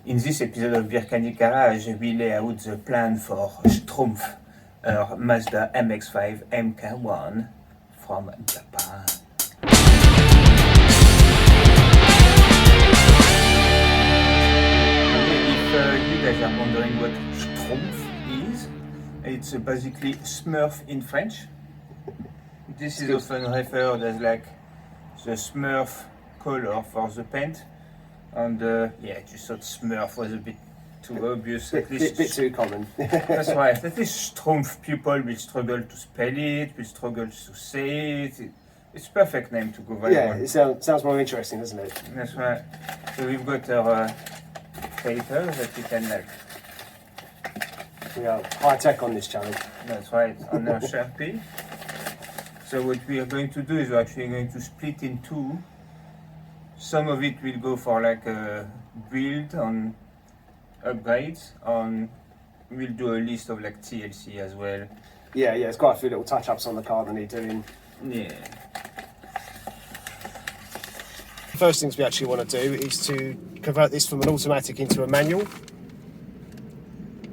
In this episode of Birkani Garage, we lay out the plan for Schtroumpf, our Mazda MX5 MK1 from Japan. If you guys are wondering what Schtroumpf is, it's basically Smurf in French. This is often referred as like the Smurf color for the paint. And yeah, just thought Smurf was a bit too obvious. Bit too common. That's right. At least Schtroumpf people will struggle to spell it, will struggle to say it. It's a perfect name to go viral. Yeah, it sounds more interesting, doesn't it? That's right. So we've got our paper that we can like. We are high tech on this channel. That's right, on our Sharpie. So what we are going to do is we're actually going to split in two. Some of it will go for like a build on upgrades. We'll do a list of like TLC as well. Yeah, there's quite a few little touch-ups on the car that need doing. Yeah. The first things we actually want to do is to convert this from an automatic into a manual.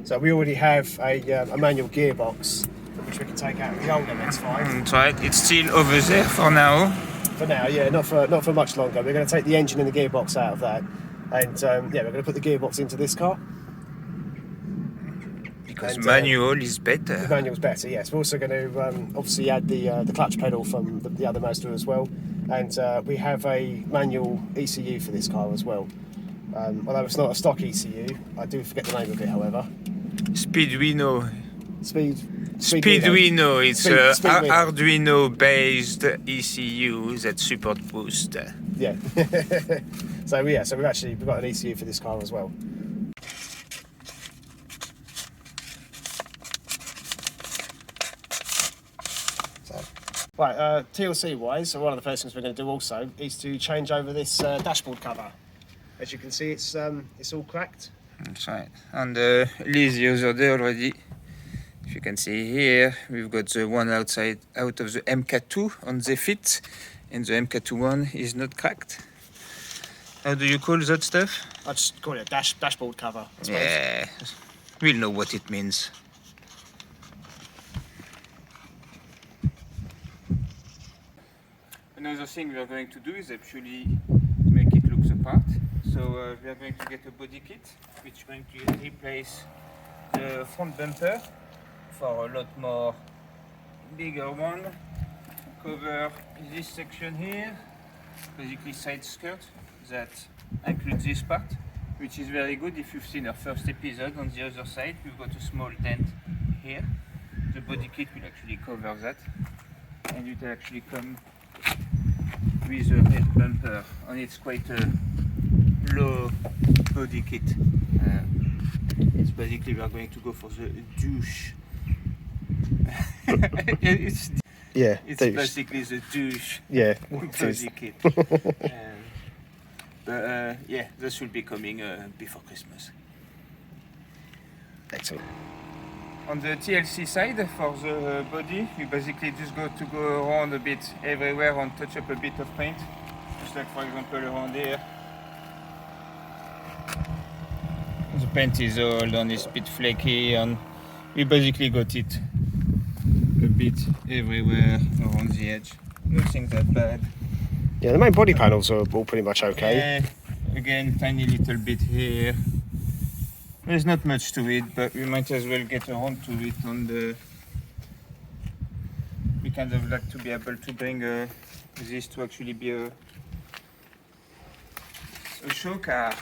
So we already have a manual gearbox, which we can take out of the old MX5. That's right, it's still over there for now. For now, yeah, not for much longer. We're going to take the engine and the gearbox out of that, and yeah, we're going to put the gearbox into this car. Because manual is better. The manual's better, yes. We're also going to obviously add the clutch pedal from the other Mazda as well, and we have a manual ECU for this car as well. Although it's not a stock ECU, I do forget the name of it, however. Speeduino. Speeduino. It's Arduino-based ECU that support boost. Yeah. So we've got an ECU for this car as well. Right, TLC wise, one of the first things we're going to do also is to change over this dashboard cover. As you can see, it's all cracked. That's right. And Liz the other day already. If you can see here, we've got the one out of the MK2 on the fit, and the MK2 one is not cracked. How do you call that stuff? I just call it a dashboard cover, I suppose. Yeah, we'll know what it means. Another thing we are going to do is actually make it look the part. So we are going to get a body kit, which is going to replace the front bumper for a lot more bigger one. Cover this section here, basically side skirt that includes this part, which is very good. If you've seen our first episode, on the other side we've got a small dent here. The body kit will actually cover that, and it will actually come with a head bumper, and it's quite a low body kit. It's basically we are going to go for the douche. It's douche. basically the douche. Yeah, body kit. But yeah, this will be coming before Christmas. Excellent. On the TLC side, for the body, we basically just go around a bit everywhere and touch up a bit of paint. Just like, for example, around here. The paint is old and it's a bit flaky, and we basically got it a bit everywhere around the edge. Nothing that bad. Yeah, the main body panels are all pretty much okay. Yeah, again, tiny little bit here. There's not much to it, but we might as well get around to it on the... We kind of like to be able to bring this to actually be a show car.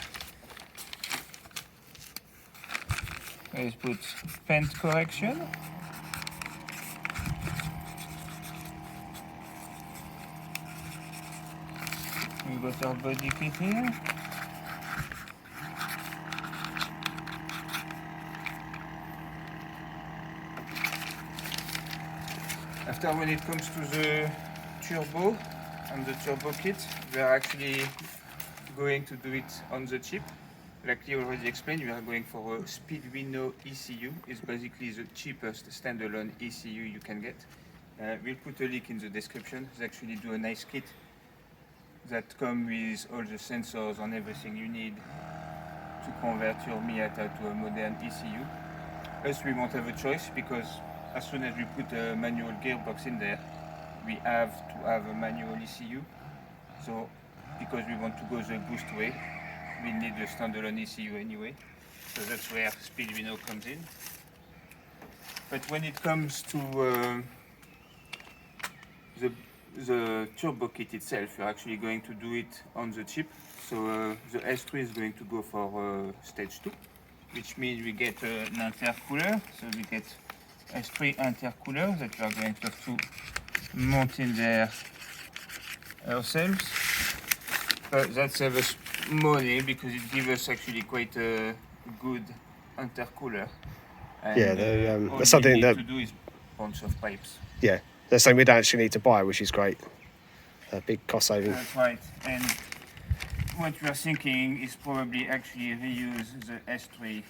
Let's put paint correction. We've got our body kit here. After, when it comes to the turbo and the turbo kit, we are actually going to do it on the chip. Like you already explained, we are going for a Speeduino ECU. It's basically the cheapest standalone ECU you can get. We'll put a link in the description. They actually do a nice kit that comes with all the sensors and everything you need to convert your Miata to a modern ECU. Us, we won't have a choice because as soon as we put a manual gearbox in there, we have to have a manual ECU. So, because we want to go the boost way, we need a standalone ECU anyway. So that's where Speeduino comes in. But when it comes to the turbo kit itself, you're actually going to do it on the chip. So the S3 is going to go for stage 2, which means we get an intercooler. So we get S3 intercooler that we are going to have to mount in there ourselves. But that saves us money because it gives us actually quite a good intercooler. And, yeah, all that's something we need that to do is bunch of pipes. yeah, that's something we don't actually need to buy, which is great. A big cost saving. That's right. And what we are thinking is probably actually reuse the S3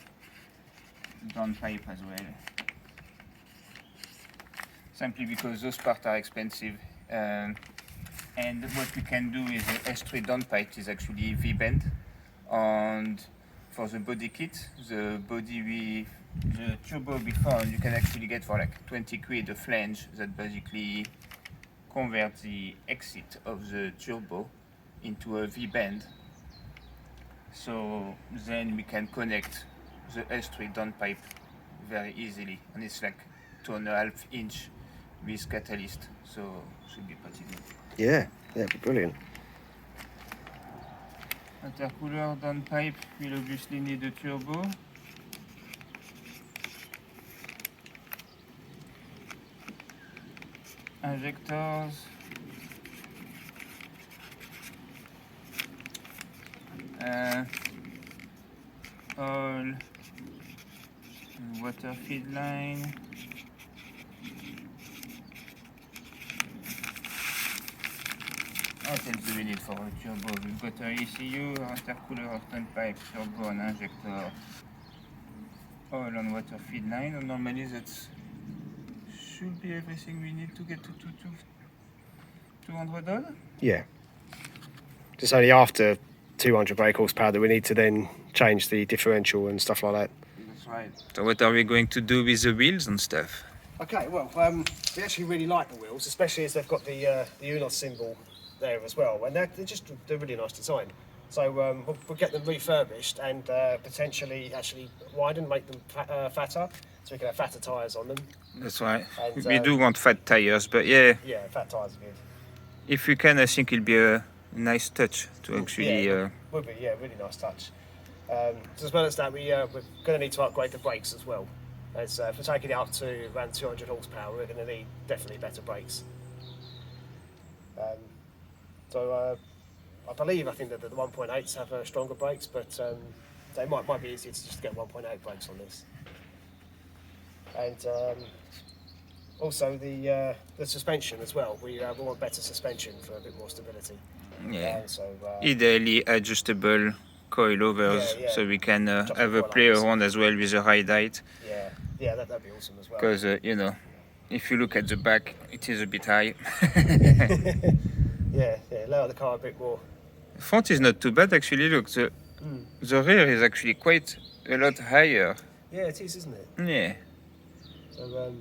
downpipe as well. Simply because those parts are expensive. And what we can do is the S3 downpipe is actually V-bend. And for the body kit, the turbo we found, you can actually get for like 20 quid a flange that basically converts the exit of the turbo into a V-bend. So then we can connect the S3 downpipe very easily, and it's like 2.5 inch with catalyst, so should be pretty good. Yeah, that'd be brilliant. Intercooler downpipe will obviously need a turbo. Injectors. Oil. Water feed line. What else do we need for a turbo? We've got our ECU, our intercooler, our downpipe, turbo, and injector. Oil and water feed line. And normally that should be everything we need to get to $200. Yeah. Just only after 200 brake horsepower that we need to then change the differential and stuff like that. That's right. So what are we going to do with the wheels and stuff? Okay, well, we actually really like the wheels, especially as they've got the Eunos symbol there as well, and they're really nice design. So we'll get them refurbished and potentially actually widen, make them fatter, so we can have fatter tyres on them. That's right. And, We do want fat tires, but yeah, Yeah, fat tyres are good. if we can, I think it'll be a nice touch to actually. Yeah, would be, yeah, really nice touch. So as well as that, we're going to need to upgrade the brakes as well. As if we're taking it up to around 200 horsepower, we're going to need definitely better brakes. I think that the 1.8s have stronger brakes, but they might be easier to just get 1.8 brakes on this. And also the suspension as well. We want better suspension for a bit more stability. Yeah. So Ideally adjustable coilovers, Yeah, yeah. so we can Adjustable have a play coilovers. around as well with the ride height. yeah, that'd be awesome as well. Because you know, if you look at the back, it is a bit high. yeah, lower the car a bit more. Front is not too bad actually. Look, the rear is actually quite a lot higher. Yeah, it is, isn't it? Yeah. So,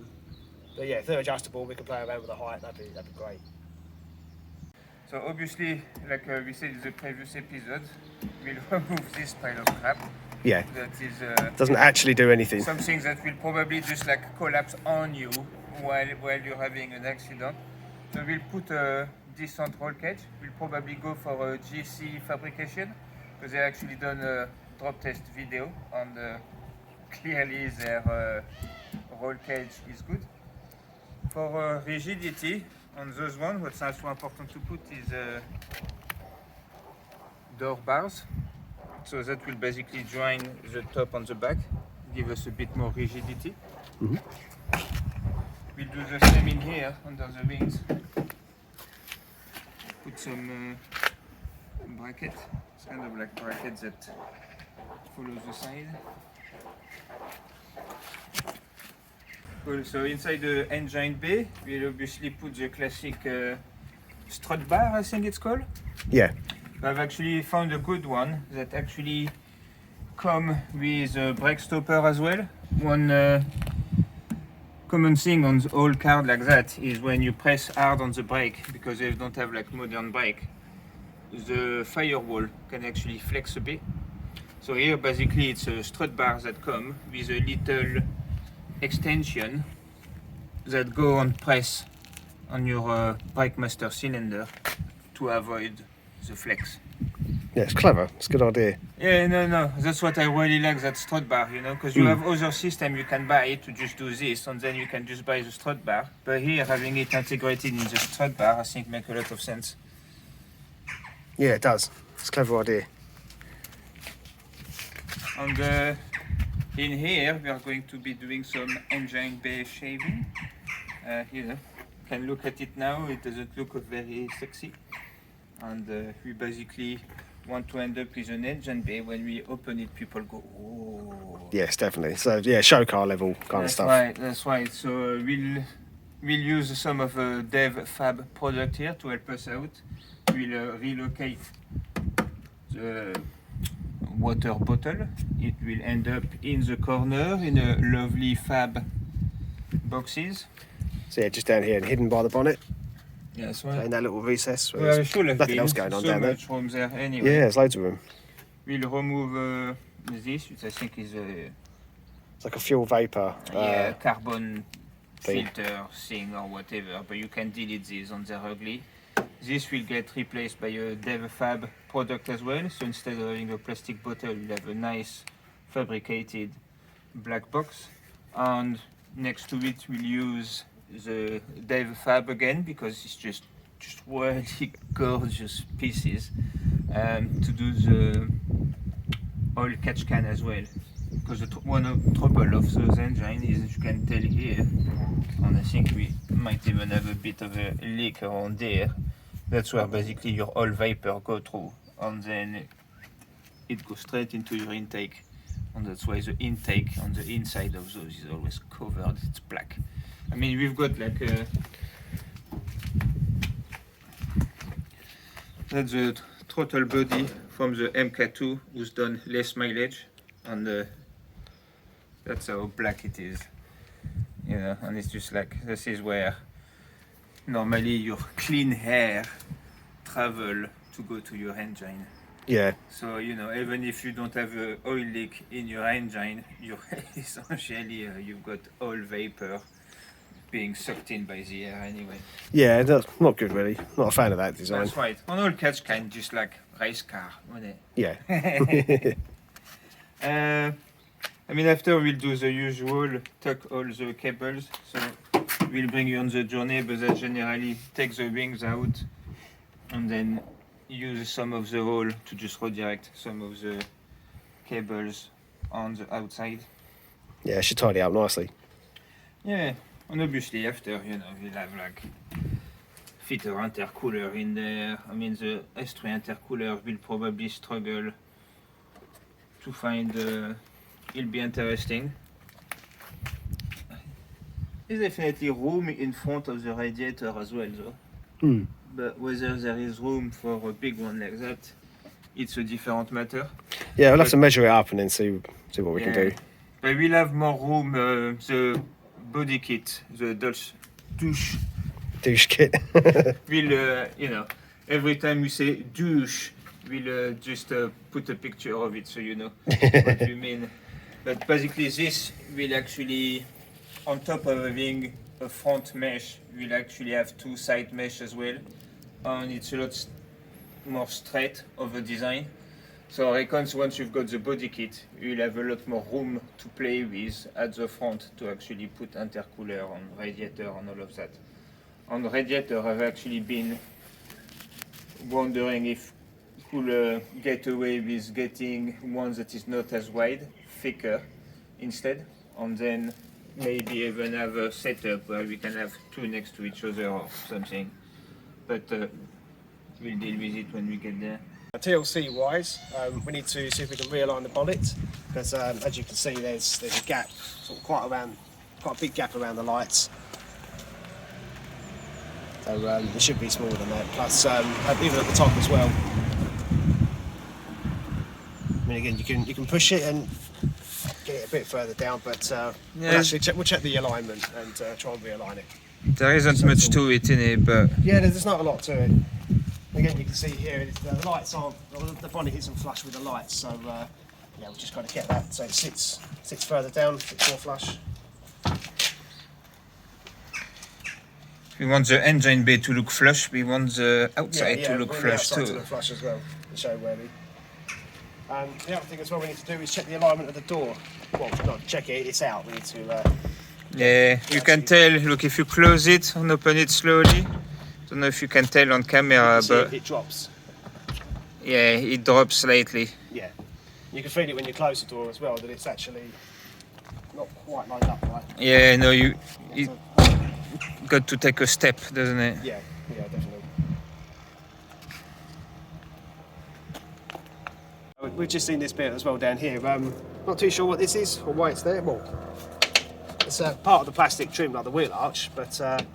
but yeah, if they're adjustable, we can play around with the height. That'd be great. So obviously, like we said in the previous episode, we'll remove this pile of crap. Yeah. That is Doesn't actually do anything. something that will probably just like collapse on you while you're having an accident. So we'll put a decent roll cage. We'll probably go for a GC fabrication because they actually done a drop test video and clearly their roll cage is good. For rigidity on those ones, what's also important to put is door bars. So that will basically join the top and the back, give us a bit more rigidity. Mhm. We'll do the same in here under the wings. Put some bracket. It's kind of like bracket that follows the side. Cool. So inside the engine bay, we'll obviously put the classic strut bar, I think it's called. Yeah. I've actually found a good one that actually come with a brake stopper as well. One common thing on all cars like that is when you press hard on the brake, because they don't have like modern brake, the firewall can actually flex a bit. So here basically it's a strut bar that come with a little extension that go and press on your brake master cylinder to avoid the flex. Yeah, it's clever. It's a good idea. Yeah, no, that's what I really like, that strut bar, you know, because you have other system you can buy to just do this, and then you can just buy the strut bar. But here, having it integrated in the strut bar, I think make a lot of sense. Yeah, it does. It's a clever idea. And in here, we are going to be doing some engine bay shaving. You know, can look at it now, it doesn't look very sexy. And we basically want to end up with an engine bay. When we open it, people go, oh. Yes, definitely. So yeah, show car level kind of stuff. That's right. So we'll use some of the Dev Fab product here to help us out. We'll relocate the water bottle. It will end up in the corner in a lovely Fab boxes. So yeah, just down here and hidden by the bonnet. Yeah, that's So right. in that little recess. Where Well, there's should have nothing been else going on so down there. much room there anyway. Yeah, there's loads of room. We'll remove this, which I think is a It's like a fuel vapor. carbon thing. filter thing or whatever, but you can delete these on they're ugly. This will get replaced by a Dev Fab product as well, so instead of having a plastic bottle, you'll have a nice fabricated black box, and next to it we'll use the Dev Fab again, because it's just really gorgeous pieces, to do the oil catch can as well. Because one trouble of those engines is, as you can tell here, and I think we might even have a bit of a leak around there. That's where basically your oil vapor go through, and then it goes straight into your intake. And that's why the intake on the inside of those is always covered, it's black. I mean, we've got like that's the throttle body from the MK2 who's done less mileage, and that's how black it is, you know. And it's just like, this is where normally your clean air travel to go to your engine. Yeah. So, you know, even if you don't have an oil leak in your engine, you essentially you've got oil vapor being sucked in by the air anyway. Yeah, that's not good really. Not a fan of that design. That's right. An oil catch can just like race car, wasn't it? Yeah. I mean, after we'll do the usual, tuck all the cables. So we'll bring you on the journey, but that generally take the wings out and then use some of the hole to just redirect some of the cables on the outside. Yeah, it should tidy up nicely. Yeah, and obviously after, you know, we'll have like fit an intercooler in there. I mean, the S3 intercooler will probably struggle to find, it'll be interesting. There's definitely room in front of the radiator as well though. But whether there is room for a big one like that, it's a different matter. Yeah, we'll have to measure it up and then see what we can do. But we'll have more room, the body kit, the douche kit. we'll, you know, every time we say douche, we'll just put a picture of it so you know what we mean. But basically this will actually, on top of having a front mesh, we'll actually have two side mesh as well. And it's a lot more straight of a design. So I reckon once you've got the body kit, you'll have a lot more room to play with at the front to actually put intercooler on radiator and all of that. On the radiator, I've actually been wondering if could get away with getting one that is not as wide, thicker instead, and then maybe even have a setup where we can have two next to each other or something. But we'll deal with it when we get there. TLC wise, we need to see if we can realign the bonnet, because as you can see there's a gap, sort of quite a big gap around the lights. So it should be smaller than that. Plus even at the top as well. mean, again, you can push it and get it a bit further down, but we'll check the alignment and try and realign it. There isn't much to it in it, but yeah, there's not a lot to it. Again, you can see here the lights aren't, the bonnet isn't flush with the lights, so yeah, we've just got to get that so it sits further down, sits more flush. we want the engine bay to look flush. We want the outside to look flush too. To look flush as well, and show worthy. The other thing as well we need to do is check the alignment of the door. Well, not check it, it's out. We need to. Yeah, you can tell. Look, if you close it and open it slowly, don't know if you can tell on camera, but it drops. Yeah, it drops slightly. Yeah, you can feel it when you close the door as well, that it's actually not quite lined up right. Yeah, no, it got to take a step, doesn't it? Yeah, definitely. We've just seen this bit as well down here. Not too sure what this is or why it's there. Well, it's part of the plastic trim like the wheel arch, but don't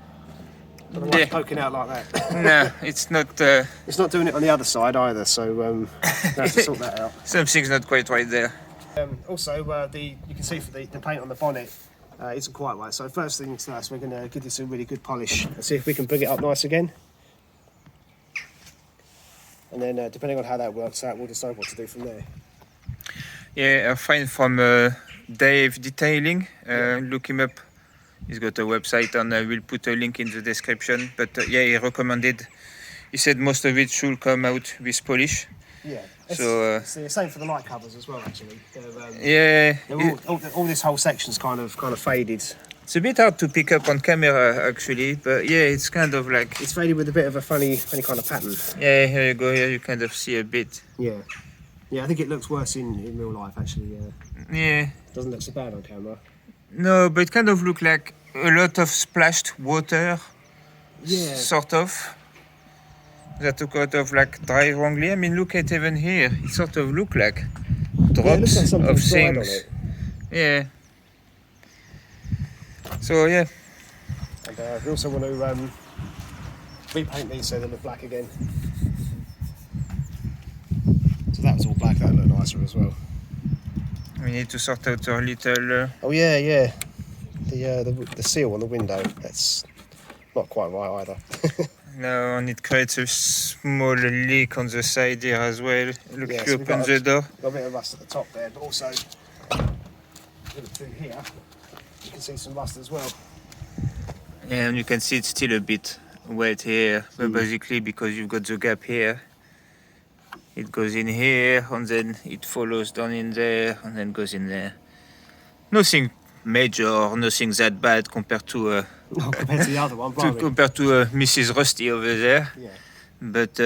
know why it's poking out like that. No, it's not. It's not doing it on the other side either, so we have to sort that out. Something's not quite right there. Also, you can see for the paint on the bonnet isn't quite right. So first things first, we're going to give this a really good polish and see if we can bring it up nice again. And then depending on how that works out, we'll decide what to do from there. Yeah, I find from Dave Detailing. Look him up. He's got a website, and we'll put a link in the description. But yeah, he recommended. He said most of it should come out with polish. Yeah. So it's the same for the light covers as well, actually. Yeah. All this whole section's kind of faded. It's a bit hard to pick up on camera actually, but yeah, it's kind of like it's faded with a bit of a funny kind of pattern. Yeah, here you go. Here you kind of see a bit. Yeah. Yeah, I think it looks worse in real life actually. Yeah. Doesn't look so bad on camera. No, but it kind of looked like a lot of splashed water. Yeah. Sort of. That took out of like dry wrongly. I mean, look at even here. It sort of look like drops of things. Yeah. So yeah. And we also want to repaint these so they look black again. So that's all black. That'll look nicer as well. We need to sort out our little. Oh yeah. The seal on the window. That's not quite right either. No, and it creates a small leak on the side here as well. Look, if you open the door. Got a bit of rust at the top there, but also through here, you can see some rust as well. Yeah, and you can see it's still a bit wet here, but basically because you've got the gap here, it goes in here, and then it follows down in there, and then goes in there. Nothing major, nothing that bad compared to compared to the other one, compared to Mrs. Rusty over there. Yeah. But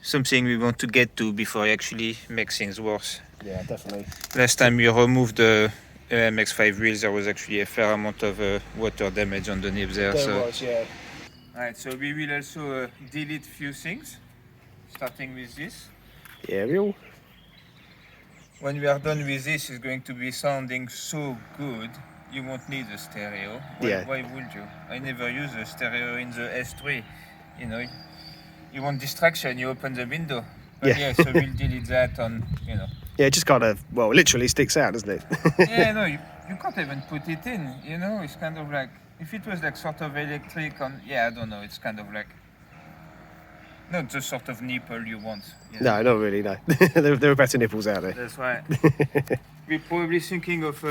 something we want to get to before it actually makes things worse. Yeah, definitely. Last time we removed the MX5 wheels, there was actually a fair amount of water damage underneath there. There was, yeah. Alright, so we will also delete few things, starting with this. Yeah, real. When we are done with this, it's going to be sounding so good. You won't need a stereo. Why would you? I never use a stereo in the S3. You know, you want distraction, you open the window. But yeah, so we'll delete that on, you know. Yeah, it just kind of, well, literally sticks out, doesn't it? Yeah, no, you can't even put it in, you know. It's kind of like, if it was like sort of electric on, yeah, I don't know, it's kind of like, not the sort of nipple you want. You know? No, not really, no. there are better nipples out there. That's right. We're probably thinking of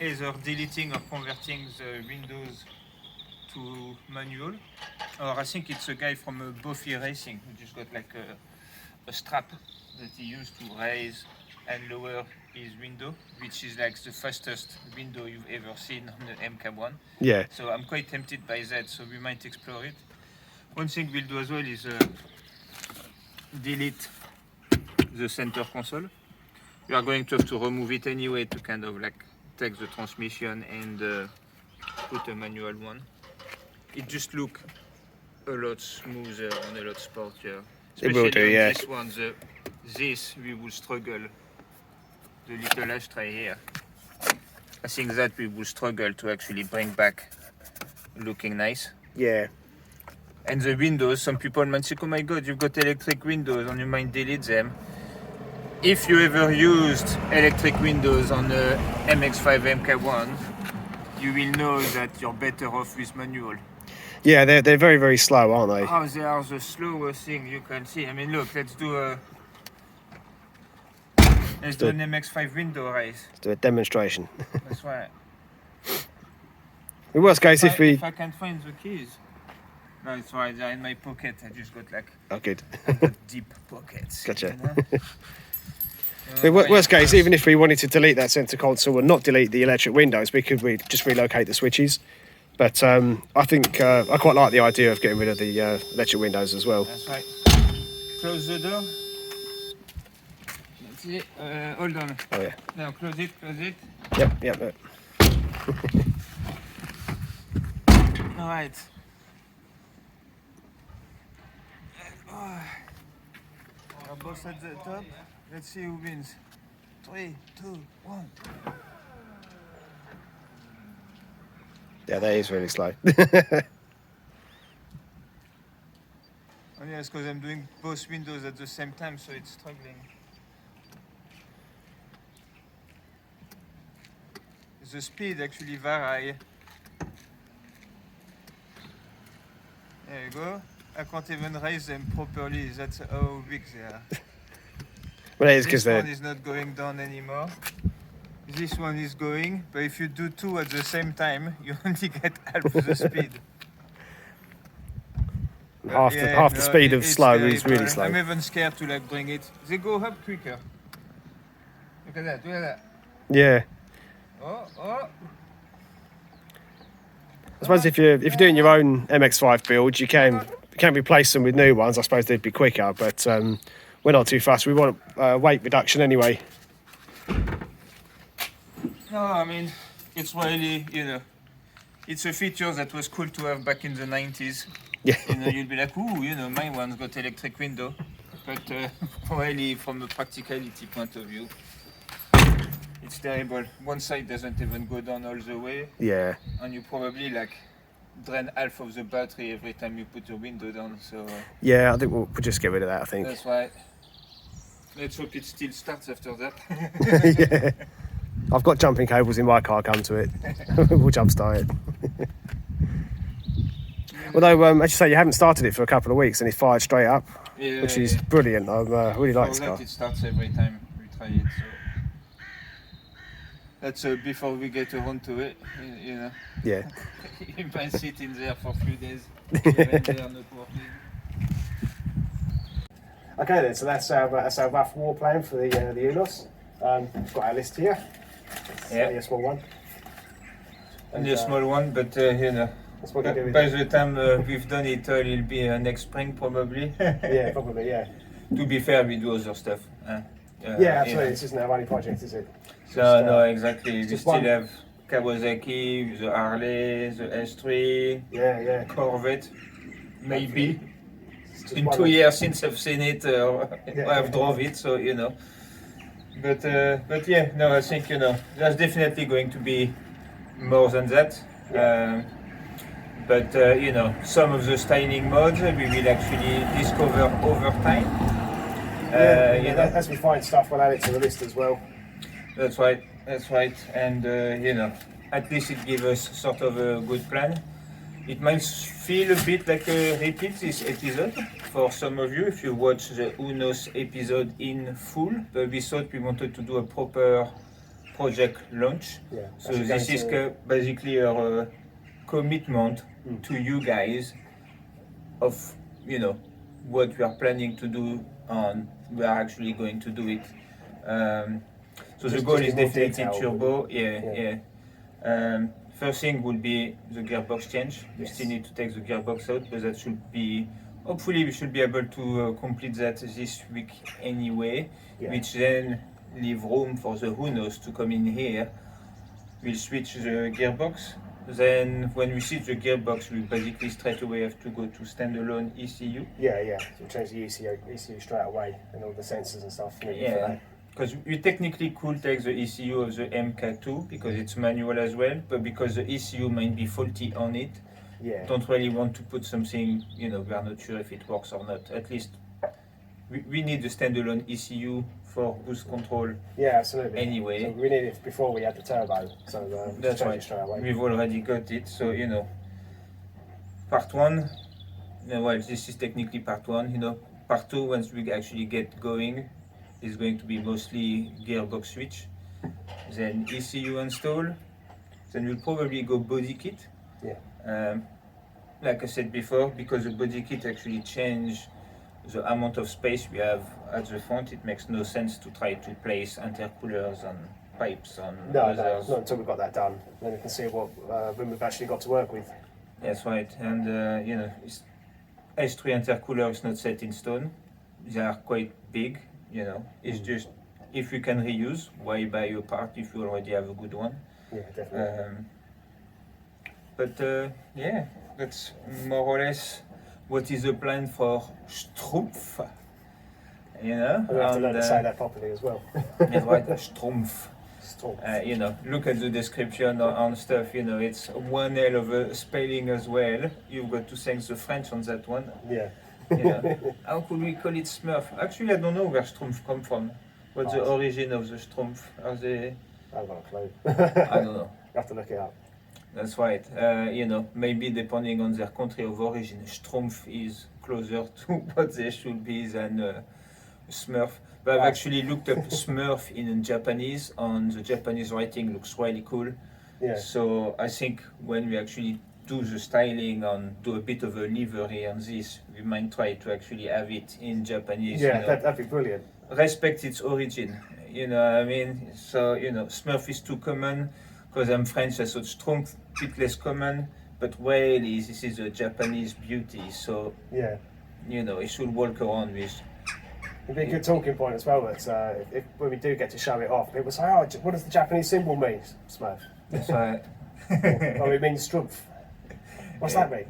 either deleting or converting the windows to manual. Or I think it's a guy from Buffy Racing who just got like a strap that he used to raise and lower his window, which is like the fastest window you've ever seen on the MK1. Yeah. So I'm quite tempted by that, so we might explore it. One thing we'll do as well is delete the center console. We are going to have to remove it anyway to kind of like take the transmission and put a manual one. It just looks a lot smoother and a lot sportier. It will do, yeah. This one, this we will struggle. The little ashtray here. I think that we will struggle to actually bring back looking nice. Yeah. And the windows, some people might say, oh my god, you've got electric windows and you might delete them. if you ever used electric windows on the MX5 MK1, you will know that you're better off with manual. Yeah, they're very, very slow, aren't they? Oh, they are the slowest thing you can see. I mean, look, let's do an MX5 window race. Let's do a demonstration. That's right. In worst case, If I can find the keys. No, it's right, they're in my pocket. I just got like good. deep pockets. Gotcha. You know? Worst case, even if we wanted to delete that center console and not delete the electric windows, we could just relocate the switches. But I think I quite like the idea of getting rid of the electric windows as well. That's right. Close the door. That's it. Hold on. Oh yeah. Now close it. Yep. All right. Our boss at the top. Let's see who wins. 3, 2, 1. Yeah, that is really slow. Oh yes, because I'm doing both windows at the same time, so it's struggling. The speed actually vary. There you go. I can't even raise them properly. That's how big they are. Well, it is because this they're... one is not going down anymore. This one is going, but if you do two at the same time, you only get half the speed. Half the speed of slow is really slow. I'm even scared to like bring it. They go up quicker. Look at that, Yeah. Oh. I suppose if you're doing your own MX5 build, you can replace them with new ones. I suppose they'd be quicker, but we're not too fast. We want weight reduction anyway. No, I mean, it's really, it's a feature that was cool to have back in the 90s. Yeah. You'll be like, ooh, my one's got electric window. But really, from a practicality point of view, it's terrible. One side doesn't even go down all the way. Yeah. And you probably like drain half of the battery every time you put your window down. So yeah, I think we'll just get rid of that, I think. That's right. Let's hope it still starts after that. Yeah. I've got jumping cables in my car, come to it. We'll jump start it. Although, as you say, you haven't started it for a couple of weeks and it fired straight up, which is brilliant. I really like this car. It starts every time we try it. So. That's before we get around to it, Yeah. You might sit in there for a few days. Okay then, so that's our rough war plan for the Eunos. We've got our list here. Yeah. Only a small one. Only a small one, but that's what you do with by the time we've done it, it'll be next spring probably. Yeah, probably, yeah. To be fair, we do other stuff. Yeah, absolutely. This isn't our only project, is it? No, exactly. We still one. have Kawasaki, the Harley, the S3, Yeah. Corvette, maybe. It's In 2 years since I've seen it, I've drove it, so But yeah, no, I think there's definitely going to be more than that. But some of the styling modes we will actually discover over time. As we find stuff, we'll add it to the list as well. That's right. And at least it gives us sort of a good plan. It might feel a bit like a repeat this episode for some of you if you watch the Eunos episode in full, but we thought we wanted to do a proper project launch. Yeah. So this is basically our commitment to you guys of what we are planning to do and we are actually going to do it. So the goal is definitely turbo. Yeah. First thing will be the gearbox change. We still need to take the gearbox out, but that should be, hopefully we should be able to complete that this week anyway, which then leave room for the Eunos to come in here. We'll switch the gearbox. Then when we switch the gearbox, we basically straight away have to go to standalone ECU. Yeah. So we'll change the ECU straight away and all the sensors and stuff. Yeah. Because we technically could take the ECU of the MK2 because it's manual as well, but because the ECU might be faulty on it, don't really want to put something, we are not sure if it works or not. At least we need a standalone ECU for boost control. Yeah, absolutely. Anyway. So we needed it before we had the turbo, so That's change right. it straight away. We've already got it, so you know. Part 1, well, this is technically part 1, you know. Part 2, once we actually get going, is going to be mostly gearbox switch, then ECU install, then we'll probably go body kit. Yeah. Like I said before, because the body kit actually change the amount of space we have at the front, it makes no sense to try to place intercoolers and pipes on others. Not until we've got that done. Then we can see what room we've actually got to work with. That's right, and you know, S3 intercooler is not set in stone. They are quite big, you know. It's just, if you can reuse, why buy a part if you already have a good one? Yeah, definitely. But yeah, that's more or less what is the plan for Schtroumpf. You know, We have to learn to say that properly as well. That's right, Schtroumpf. Schtroumpf. You know, look at the description on stuff, you know, it's one hell of a spelling as well. You've got to thank the French on that one. Yeah. You know. How could we call it Smurf? Actually, I don't know where Schtroumpf come from. What's the origin of the Schtroumpf? Are they... I haven't got a clue. I don't know. You have to look it up. That's right. You know, maybe depending on their country of origin, Schtroumpf is closer to what they should be than Smurf. But I've actually looked up Smurf in Japanese, and the Japanese writing looks really cool. Yeah. So I think when we actually do the styling and do a bit of a livery on this, we might try to actually have it in Japanese. Yeah, you know. that'd be brilliant. Respect its origin. You know what I mean? So, you know, Smurf is too common. Because I'm French, I thought Schtroumpf a bit less common. But really, this is a Japanese beauty. So, Yeah. you know, it should walk around with. It'd be a good talking point as well. That if when we do get to show it off, people say, "Oh, what does the Japanese symbol mean?" Smurf. That's right. Oh, it means Schtroumpf. What's that mean?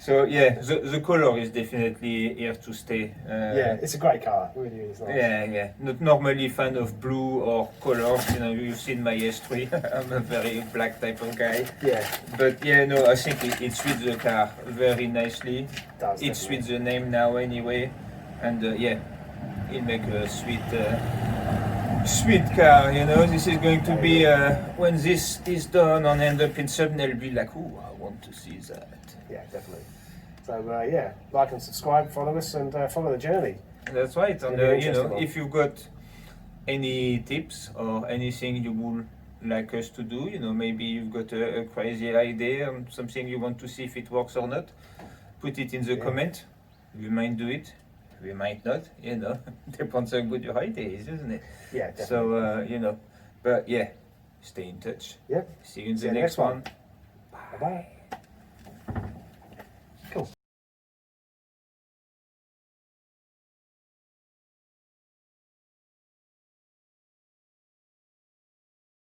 So yeah, the color is definitely here to stay. Yeah, it's a great car. It really is. Nice. Yeah. Not normally a fan of blue or colors. You know, you've seen my S3. I'm a very black type of guy. Yeah. But yeah, no, I think it suits the car very nicely. It does. It suits the name now anyway, and yeah, it'll make a sweet car. You know, this is going to be when this is done and end up in thumbnail, be like, oh, I want to see that. Yeah, definitely. So yeah, like and subscribe, follow us, and follow the journey. That's right. And Really you know, interesting if you've got any tips or anything you would like us to do, you know, maybe you've got a crazy idea, something you want to see if it works or not, put it in the comment. We might do it, we might not. You know, depends how good your idea is, isn't it? Yeah, definitely. So you know, but yeah, stay in touch. Yep. See you in the next one. Bye bye.